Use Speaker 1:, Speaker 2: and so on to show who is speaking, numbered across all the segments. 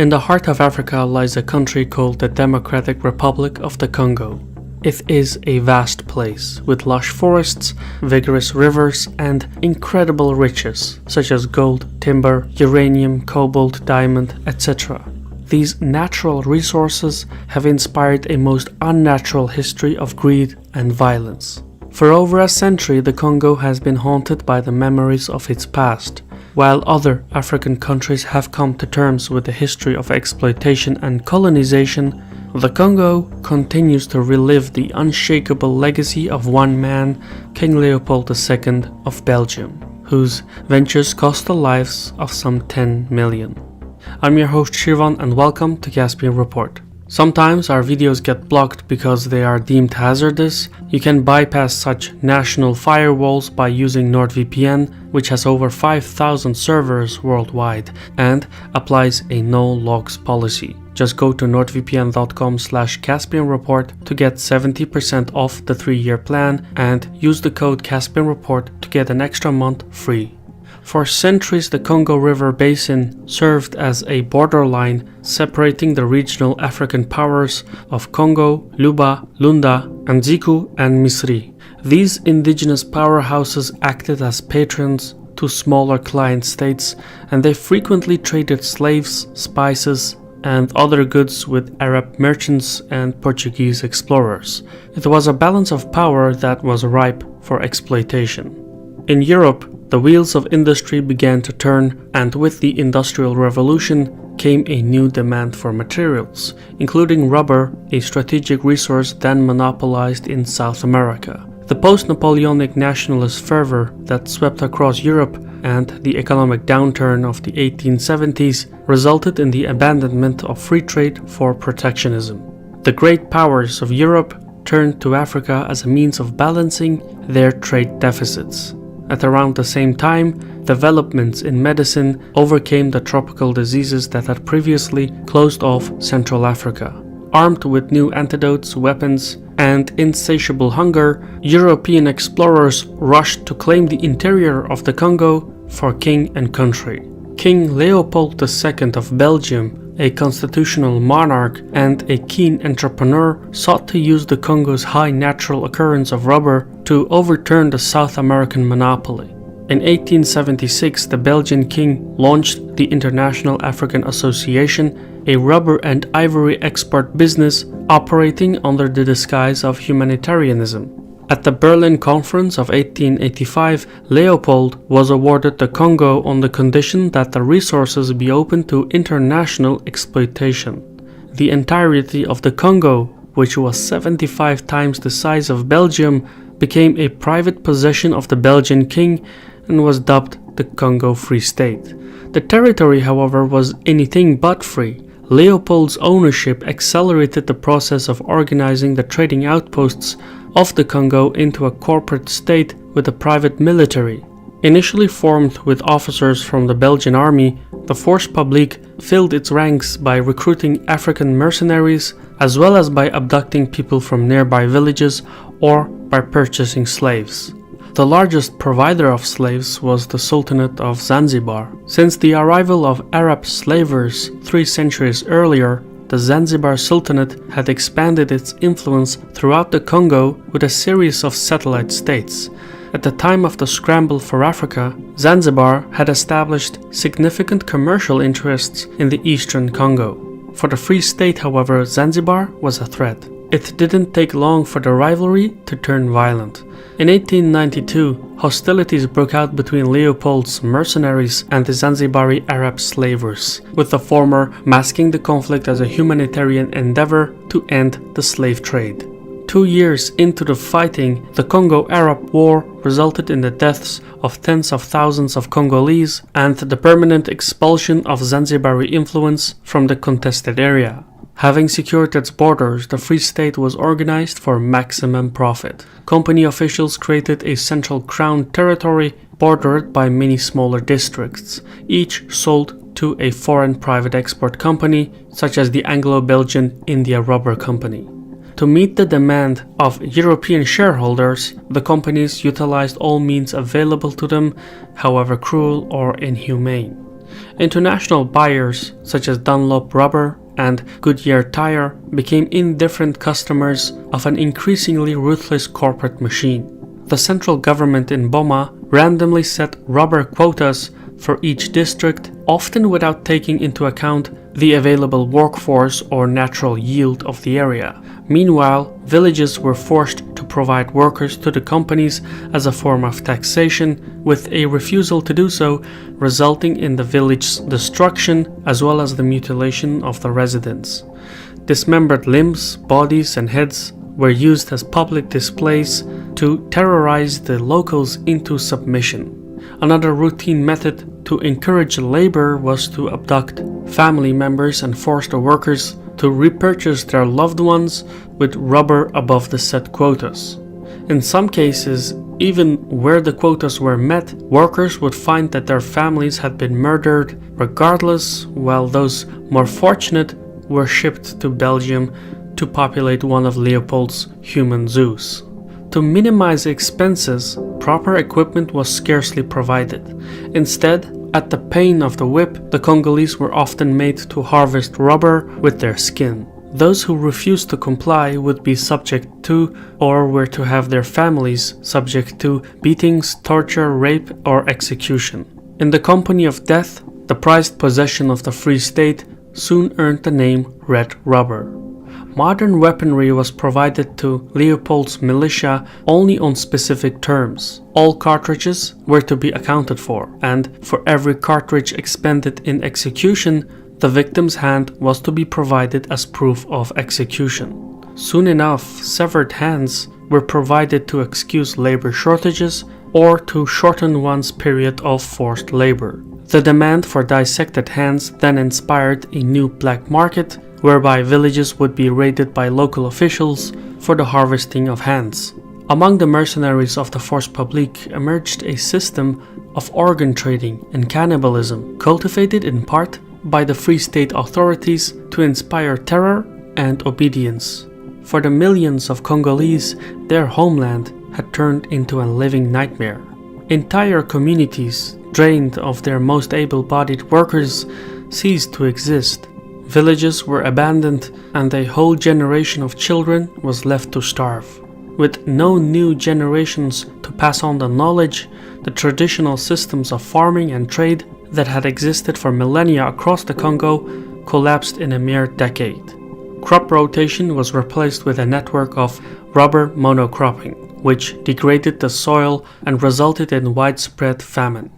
Speaker 1: In the heart of Africa lies a country called the Democratic Republic of the Congo. It is a vast place with lush forests, vigorous rivers, and incredible riches such as gold, timber, uranium, cobalt, diamond, etc. These natural resources have inspired a most unnatural history of greed and violence. For over a century, the Congo has been haunted by the memories of its past. While other African countries have come to terms with the history of exploitation and colonization, the Congo continues to relive the unshakable legacy of one man, King Leopold II of Belgium, whose ventures cost the lives of some 10 million. I'm your host Shirvan and welcome to Caspian Report. Sometimes our videos get blocked because they are deemed hazardous. You can bypass such national firewalls by using NordVPN, which has over 5,000 servers worldwide and applies a no-logs policy. Just go to nordvpn.com/CaspianReport to get 70% off the 3-year plan and use the code CaspianReport to get an extra month free. For centuries, the Congo River Basin served as a borderline separating the regional African powers of Congo, Luba, Lunda, Anziku, and Misri. These indigenous powerhouses acted as patrons to smaller client states, and they frequently traded slaves, spices, and other goods with Arab merchants and Portuguese explorers. It was a balance of power that was ripe for exploitation. In Europe, the wheels of industry began to turn, and with the Industrial Revolution came a new demand for materials, including rubber, a strategic resource then monopolized in South America. The post-Napoleonic nationalist fervor that swept across Europe and the economic downturn of the 1870s resulted in the abandonment of free trade for protectionism. The great powers of Europe turned to Africa as a means of balancing their trade deficits. At around the same time, developments in medicine overcame the tropical diseases that had previously closed off Central Africa. Armed with new antidotes, weapons, and insatiable hunger, European explorers rushed to claim the interior of the Congo for king and country. King Leopold II of Belgium, a constitutional monarch and a keen entrepreneur, sought to use the Congo's high natural occurrence of rubber to overturn the South American monopoly. In 1876, the Belgian king launched the International African Association, a rubber and ivory export business operating under the disguise of humanitarianism. At the Berlin Conference of 1885, Leopold was awarded the Congo on the condition that the resources be open to international exploitation. The entirety of the Congo, which was 75 times the size of Belgium, became a private possession of the Belgian king and was dubbed the Congo Free State. The territory, however, was anything but free. Leopold's ownership accelerated the process of organizing the trading outposts of the Congo into a corporate state with a private military. Initially formed with officers from the Belgian army, the Force Publique filled its ranks by recruiting African mercenaries as well as by abducting people from nearby villages or by purchasing slaves. The largest provider of slaves was the Sultanate of Zanzibar. Since the arrival of Arab slavers 3 centuries earlier, the Zanzibar Sultanate had expanded its influence throughout the Congo with a series of satellite states. At the time of the scramble for Africa, Zanzibar had established significant commercial interests in the eastern Congo. For the Free State, however, Zanzibar was a threat. It didn't take long for the rivalry to turn violent. In 1892, hostilities broke out between Leopold's mercenaries and the Zanzibari Arab slavers, with the former masking the conflict as a humanitarian endeavor to end the slave trade. 2 years into the fighting, the Congo-Arab War resulted in the deaths of tens of thousands of Congolese and the permanent expulsion of Zanzibari influence from the contested area. Having secured its borders, the Free State was organized for maximum profit. Company officials created a central crown territory bordered by many smaller districts, each sold to a foreign private export company, such as the Anglo-Belgian India Rubber Company. To meet the demand of European shareholders, the companies utilized all means available to them, however cruel or inhumane. International buyers such as Dunlop Rubber and Goodyear Tire became indifferent customers of an increasingly ruthless corporate machine. The central government in Boma randomly set rubber quotas for each district, often without taking into account the available workforce or natural yield of the area. Meanwhile, villages were forced to provide workers to the companies as a form of taxation, with a refusal to do so resulting in the village's destruction as well as the mutilation of the residents. Dismembered limbs, bodies, and heads were used as public displays to terrorize the locals into submission. Another routine method to encourage labor was to abduct family members and force the workers to repurchase their loved ones with rubber above the set quotas. In some cases, even where the quotas were met, workers would find that their families had been murdered regardless, while those more fortunate were shipped to Belgium to populate one of Leopold's human zoos. To minimize expenses, proper equipment was scarcely provided. Instead, at the pain of the whip, the Congolese were often made to harvest rubber with their skin. Those who refused to comply would be subject to, or were to have their families subject to, beatings, torture, rape, or execution. In the company of death, the prized possession of the Free State soon earned the name Red Rubber. Modern weaponry was provided to Leopold's militia only on specific terms. All cartridges were to be accounted for, and for every cartridge expended in execution, the victim's hand was to be provided as proof of execution. Soon enough, severed hands were provided to excuse labor shortages or to shorten one's period of forced labor. The demand for dissected hands then inspired a new black market, whereby villages would be raided by local officials for the harvesting of hands. Among the mercenaries of the Force Publique emerged a system of organ trading and cannibalism, cultivated in part by the Free State authorities to inspire terror and obedience. For the millions of Congolese, their homeland had turned into a living nightmare. Entire communities, drained of their most able-bodied workers, ceased to exist. Villages were abandoned, and a whole generation of children was left to starve. With no new generations to pass on the knowledge, the traditional systems of farming and trade that had existed for millennia across the Congo collapsed in a mere decade. Crop rotation was replaced with a network of rubber monocropping, which degraded the soil and resulted in widespread famine.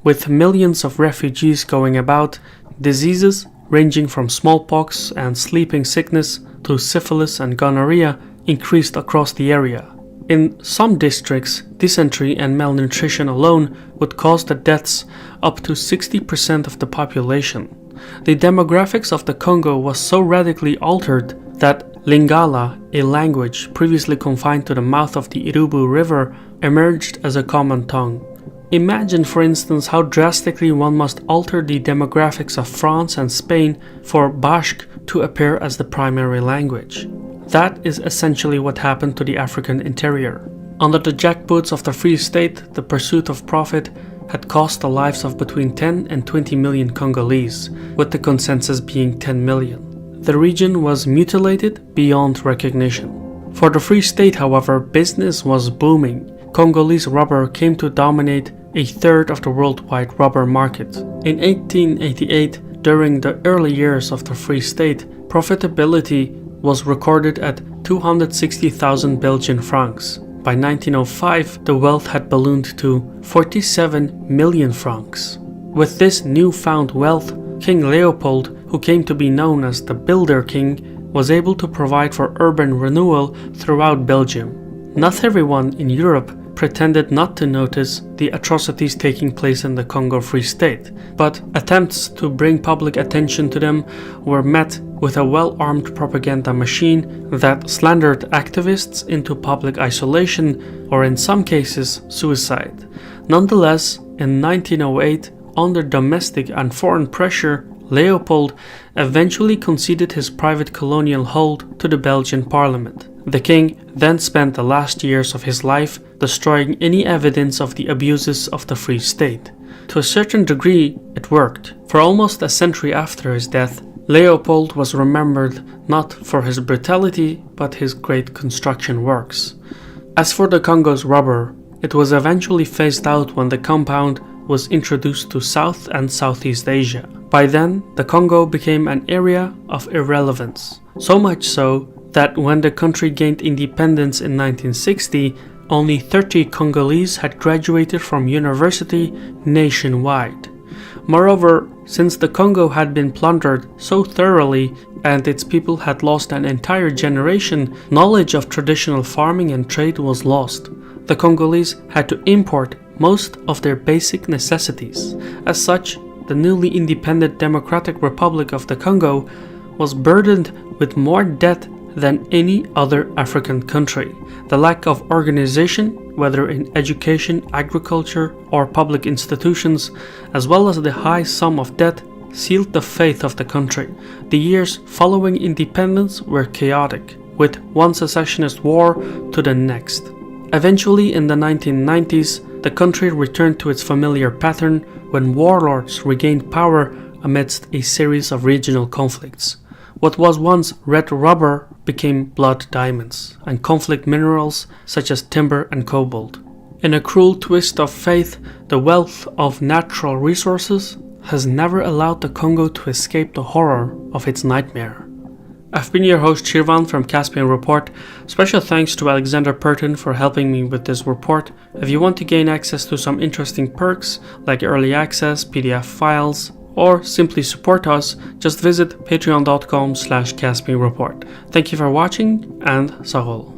Speaker 1: With millions of refugees going about, diseases ranging from smallpox and sleeping sickness to syphilis and gonorrhea increased across the area. In some districts, dysentery and malnutrition alone would cause the deaths up to 60% of the population. The demographics of the Congo was so radically altered that Lingala, a language previously confined to the mouth of the Irubu River, emerged as a common tongue. Imagine, for instance, how drastically one must alter the demographics of France and Spain for Basque to appear as the primary language. That is essentially what happened to the African interior. Under the jackboots of the Free State, the pursuit of profit had cost the lives of between 10 and 20 million Congolese, with the consensus being 10 million. The region was mutilated beyond recognition. For the Free State, however, business was booming. Congolese rubber came to dominate a third of the worldwide rubber market. In 1888, during the early years of the Free State, profitability was recorded at 260,000 Belgian francs. By 1905, the wealth had ballooned to 47 million francs. With this newfound wealth, King Leopold, who came to be known as the Builder King, was able to provide for urban renewal throughout Belgium. Not everyone in Europe pretended not to notice the atrocities taking place in the Congo Free State, but attempts to bring public attention to them were met with a well-armed propaganda machine that slandered activists into public isolation or, in some cases, suicide. Nonetheless, in 1908, under domestic and foreign pressure, Leopold eventually conceded his private colonial hold to the Belgian parliament. The king then spent the last years of his life destroying any evidence of the abuses of the Free State. To a certain degree, it worked. For almost a century after his death, Leopold was remembered not for his brutality, but his great construction works. As for the Congo's rubber, it was eventually phased out when the compound was introduced to South and Southeast Asia. By then, the Congo became an area of irrelevance. So much so that when the country gained independence in 1960, only 30 Congolese had graduated from university nationwide. Moreover, since the Congo had been plundered so thoroughly and its people had lost an entire generation, knowledge of traditional farming and trade was lost. The Congolese had to import most of their basic necessities. As such, the newly independent Democratic Republic of the Congo was burdened with more debt than any other African country. The lack of organization, whether in education, agriculture, or public institutions, as well as the high sum of debt, sealed the fate of the country. The years following independence were chaotic, with one secessionist war to the next. Eventually, in the 1990s, the country returned to its familiar pattern when warlords regained power amidst a series of regional conflicts. What was once red rubber became blood diamonds, and conflict minerals such as timber and cobalt. In a cruel twist of fate, the wealth of natural resources has never allowed the Congo to escape the horror of its nightmare. I've been your host Shirvan from Caspian Report. Special thanks to Alexander Purton for helping me with this report. If you want to gain access to some interesting perks like early access, PDF files, or simply support us, just visit patreon.com/CaspianReport. Thank you for watching, and Sahol.